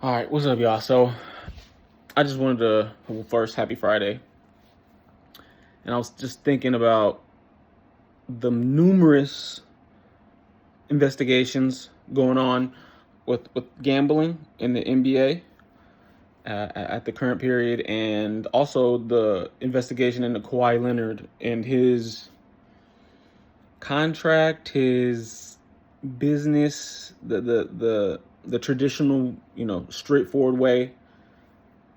All right, what's up, y'all? So I just wanted to, well, first, happy Friday. And I was just thinking about the numerous investigations going on with gambling in the NBA at the current period, and also the investigation into Kawhi Leonard and his contract, his business, the traditional, straightforward way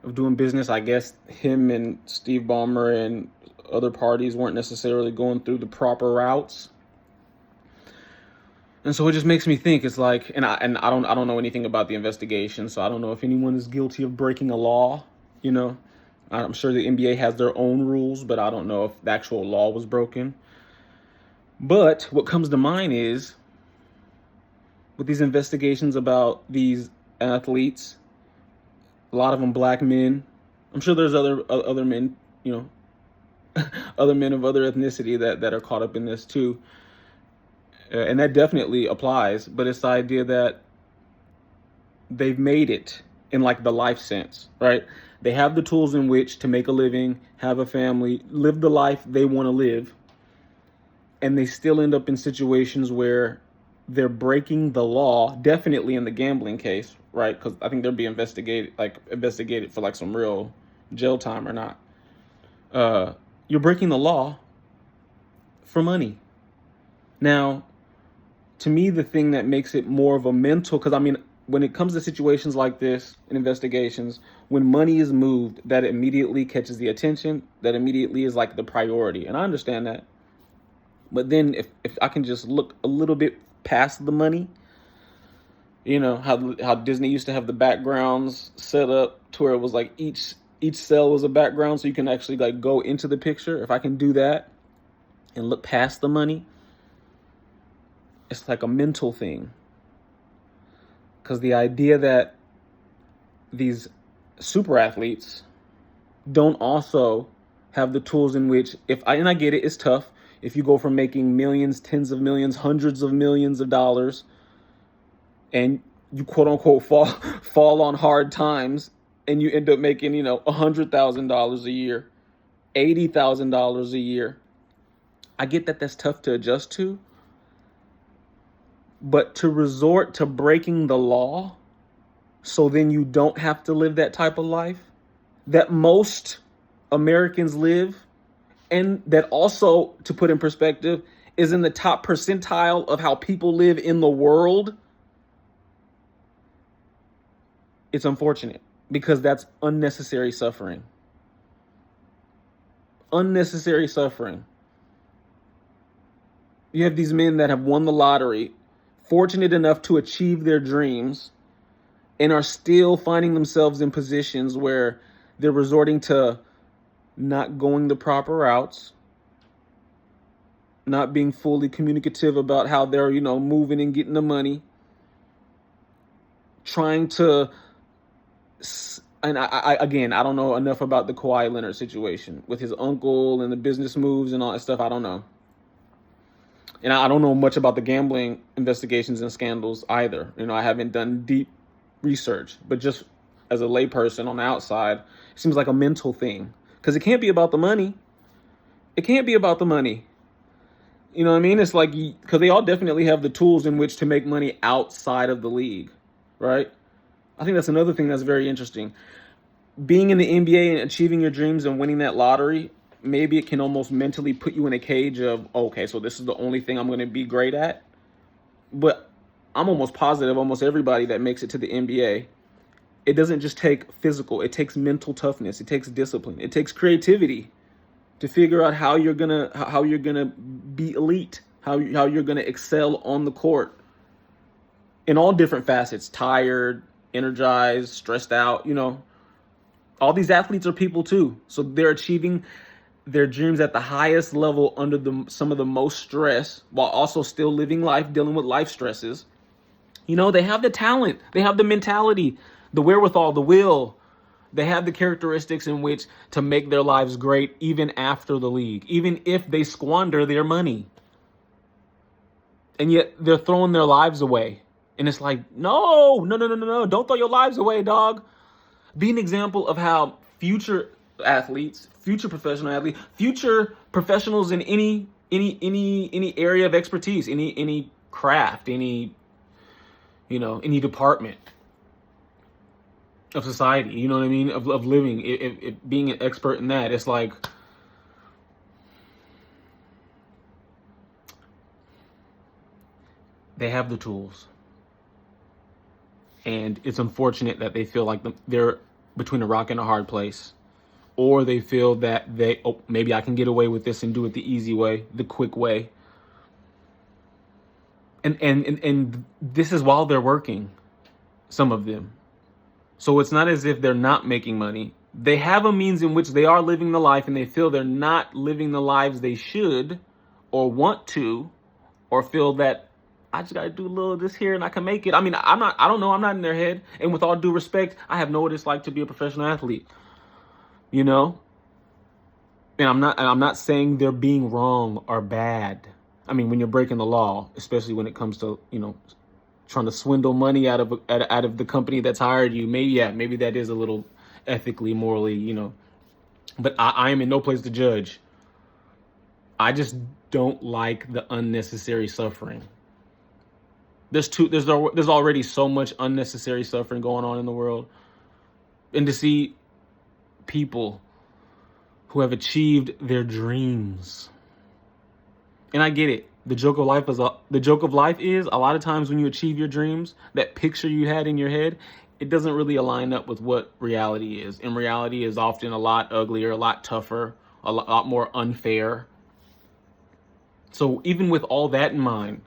of doing business. I guess him and Steve Ballmer and other parties weren't necessarily going through the proper routes. And so it just makes me think. It's like, and I don't know anything about the investigation, so I don't know if anyone is guilty of breaking a law. You know, I'm sure the NBA has their own rules, but I don't know if the actual law was broken. But what comes to mind is with these investigations about these athletes, a lot of them black men. I'm sure there's other men, other men of other ethnicity that are caught up in this too. And that definitely applies, but it's the idea that they've made it in like the life sense, right? They have the tools in which to make a living, have a family, live the life they want to live, and they still end up in situations where they're breaking the law, definitely in the gambling case, right? Because I think they're being investigated for like some real jail time or not. You're breaking the law for money. Now, to me, the thing that makes it more of a mental, because I mean, when it comes to situations like this in investigations, when money is moved, that immediately catches the attention, that immediately is like the priority. And I understand that. But then if I can just look a little bit past the money, how Disney used to have the backgrounds set up to where it was like each cell was a background, so you can actually like go into the picture. If I can do that and look past the money, it's like a mental thing. Because the idea that these super athletes don't also have the tools in which, and I get it, it's tough. If you go from making millions, tens of millions, hundreds of millions of dollars, and you quote unquote fall on hard times, and you end up making $100,000 a year, $80,000 a year. I get that that's tough to adjust to, but to resort to breaking the law so then you don't have to live that type of life that most Americans live, and that also, to put in perspective, is in the top percentile of how people live in the world, it's unfortunate because that's unnecessary suffering. Unnecessary suffering. You have these men that have won the lottery, fortunate enough to achieve their dreams, and are still finding themselves in positions where they're resorting to not going the proper routes, not being fully communicative about how they're, moving and getting the money, trying to, and I don't know enough about the Kawhi Leonard situation with his uncle and the business moves and all that stuff. I don't know. And I don't know much about the gambling investigations and scandals either. I haven't done deep research, but just as a layperson on the outside, it seems like a mental thing. Because it can't be about the money. It can't be about the money. You know what I mean? It's like, because they all definitely have the tools in which to make money outside of the league, right? I think that's another thing that's very interesting. Being in the NBA and achieving your dreams and winning that lottery, maybe it can almost mentally put you in a cage of, okay, so this is the only thing I'm going to be great at. But I'm almost positive almost everybody that makes it to the NBA, it doesn't just take physical, it takes mental toughness, it takes discipline, it takes creativity to figure out how you're gonna be elite, how you're gonna excel on the court in all different facets, tired, energized, stressed out, all these athletes are people too. So they're achieving their dreams at the highest level under some of the most stress, while also still living life, dealing with life stresses. They have the talent, they have the mentality, the wherewithal, the will. They have the characteristics in which to make their lives great even after the league, even if they squander their money. And yet they're throwing their lives away And it's like, no. Don't throw your lives away, dog. Be an example of how future athletes, future professional athletes, future professionals in any area of expertise, any craft, any department of society, you know what I mean, of living, if being an expert in that. It's like, they have the tools. And it's unfortunate that they feel like they're between a rock and a hard place. Or they feel that maybe I can get away with this and do it the easy way, the quick way. And this is while they're working, some of them. So it's not as if they're not making money. They have a means in which they are living the life, and they feel they're not living the lives they should or want to, or feel that I just got to do a little of this here and I can make it. I mean, I don't know. I'm not in their head. And with all due respect, I have know what it's like to be a professional athlete, And I'm not saying they're being wrong or bad. I mean, when you're breaking the law, especially when it comes to, trying to swindle money out of the company that's hired you, maybe that is a little ethically, morally, But I am in no place to judge. I just don't like the unnecessary suffering. There's already so much unnecessary suffering going on in the world, and to see people who have achieved their dreams. And I get it. The joke of life is a lot of times when you achieve your dreams, that picture you had in your head, it doesn't really align up with what reality is. And reality is often a lot uglier, a lot tougher, a lot more unfair. So even with all that in mind,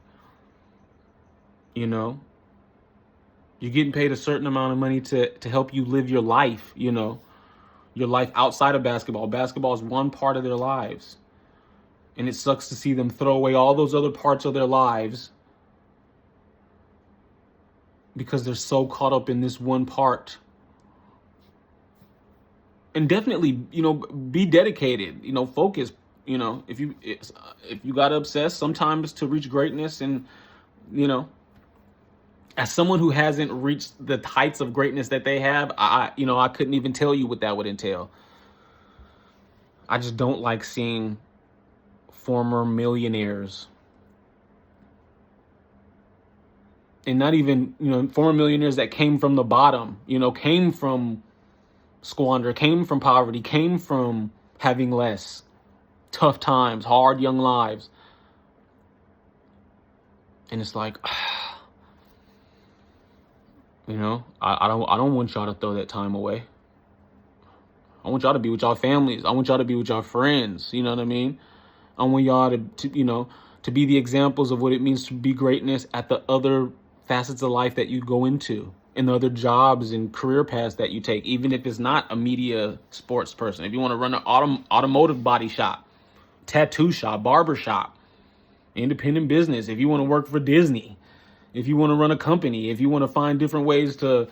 you're getting paid a certain amount of money to help you live your life, your life outside of basketball. Basketball is one part of their lives. And it sucks to see them throw away all those other parts of their lives because they're so caught up in this one part. And definitely, be dedicated, focus, if you got to obsess sometimes to reach greatness. And, as someone who hasn't reached the heights of greatness that they have, I couldn't even tell you what that would entail. I just don't like seeing former millionaires, and not even, former millionaires that came from the bottom, came from squander, came from poverty, came from having less, tough times, hard young lives. And it's like, I don't want y'all to throw that time away. I want y'all to be with y'all families. I want y'all to be with y'all friends. You know what I mean? I want y'all to be the examples of what it means to be greatness at the other facets of life that you go into, and the other jobs and career paths that you take, even if it's not a media sports person. If you want to run an automotive body shop, tattoo shop, barber shop, independent business, if you want to work for Disney, if you want to run a company, if you want to find different ways to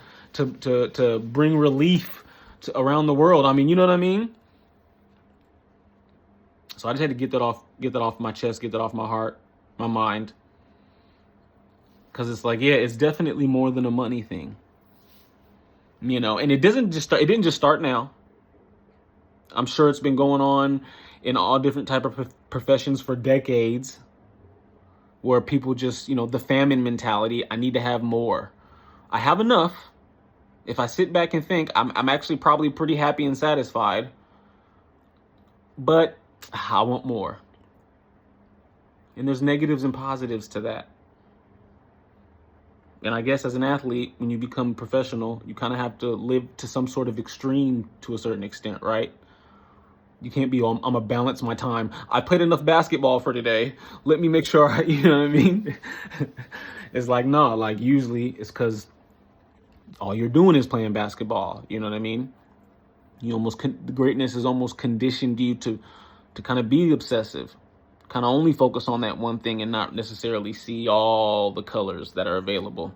bring relief around the world. I mean, you know what I mean? So I just had to get that off my chest, get that off my heart, my mind. Because it's like, it's definitely more than a money thing. And it didn't just start now. I'm sure it's been going on in all different type of professions for decades, where people just, the famine mentality, I need to have more. I have enough. If I sit back and think, I'm actually probably pretty happy and satisfied. But I want more. And there's negatives and positives to that. And I guess as an athlete, when you become professional, you kind of have to live to some sort of extreme to a certain extent, right? You can't be, I'm going to balance my time. I played enough basketball for today. Let me make sure, you know what I mean? It's like, no, like usually it's because all you're doing is playing basketball. You know what I mean? The greatness has almost conditioned you to kind of be obsessive, kind of only focus on that one thing and not necessarily see all the colors that are available.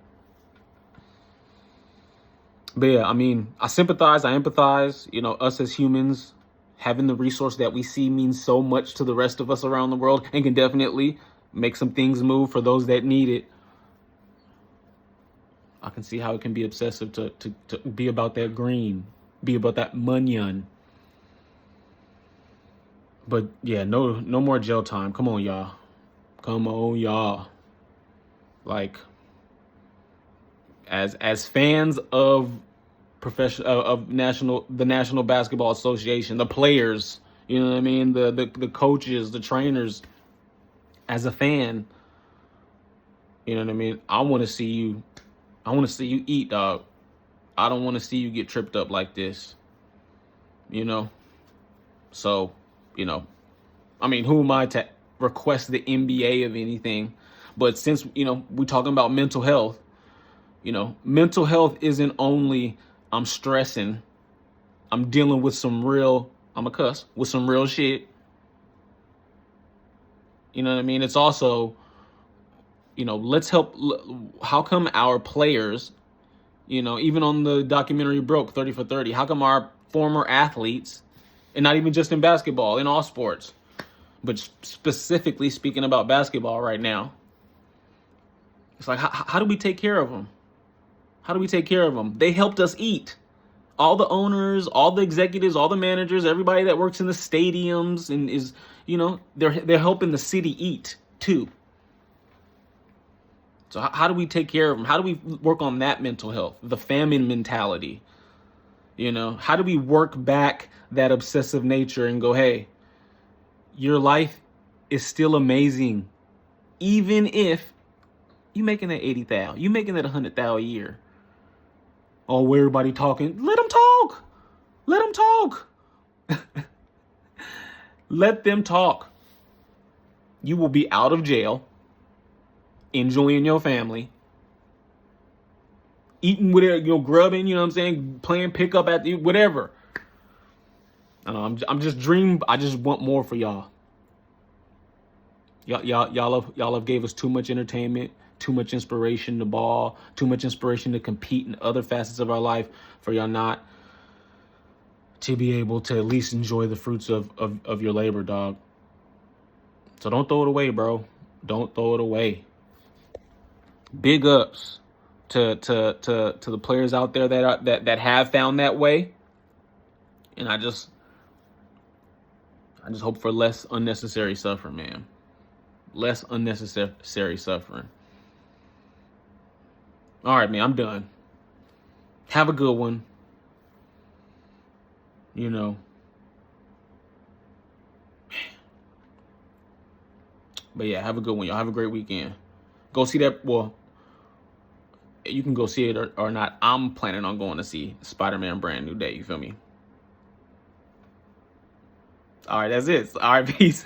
But yeah, I mean, I sympathize, I empathize. Us as humans, having the resource that we see means so much to the rest of us around the world, and can definitely make some things move for those that need it. I can see how it can be obsessive to be about that green, be about that munyon. But yeah, no more jail time. Come on, y'all. Come on, y'all. Like, as fans of the National Basketball Association, the players, you know what I mean, the coaches, the trainers, as a fan, you know what I mean, I want to see you eat, dog. I don't want to see you get tripped up like this, you know. So, you know, I mean, who am I to request the NBA of anything? But since, you know, we're talking about mental health, you know, mental health isn't only I'm stressing, I'm dealing with some real, I'm a cuss, with some real shit. You know what I mean? It's also, you know, let's help. How come our players, you know, even on the documentary Broke 30 for 30, how come our former athletes, and not even just in basketball, in all sports, but specifically speaking about basketball right now, it's like, how do we take care of them? How do we take care of them? They helped us eat. All the owners, all the executives, all the managers, everybody that works in the stadiums and is, you know, they're helping the city eat too. So how do we take care of them? How do we work on that mental health, the famine mentality? You know, how do we work back that obsessive nature and go, hey, your life is still amazing, even if you making that 80,000, you making that 100,000 a year. Oh, everybody talking. Let them talk. Let them talk. Let them talk. You will be out of jail, enjoying your family, eating whatever, you know, grubbing, you know what I'm saying, playing pickup at the whatever. I don't know, I'm just dream. I just want more for y'all. Y'all have gave us too much entertainment, too much inspiration to ball, too much inspiration to compete in other facets of our life for y'all not to be able to at least enjoy the fruits of your labor, dog. So don't throw it away, bro. Don't throw it away. Big ups to the players out there that have found that way. And I just hope for less unnecessary suffering, man. Less unnecessary suffering. All right, man, I'm done. Have a good one. You know. But yeah, have a good one. Y'all have a great weekend. Go see that. Well, you can go see it or not. I'm planning on going to see Spider-Man Brand New Day. You feel me? All right, that's it. All right, peace.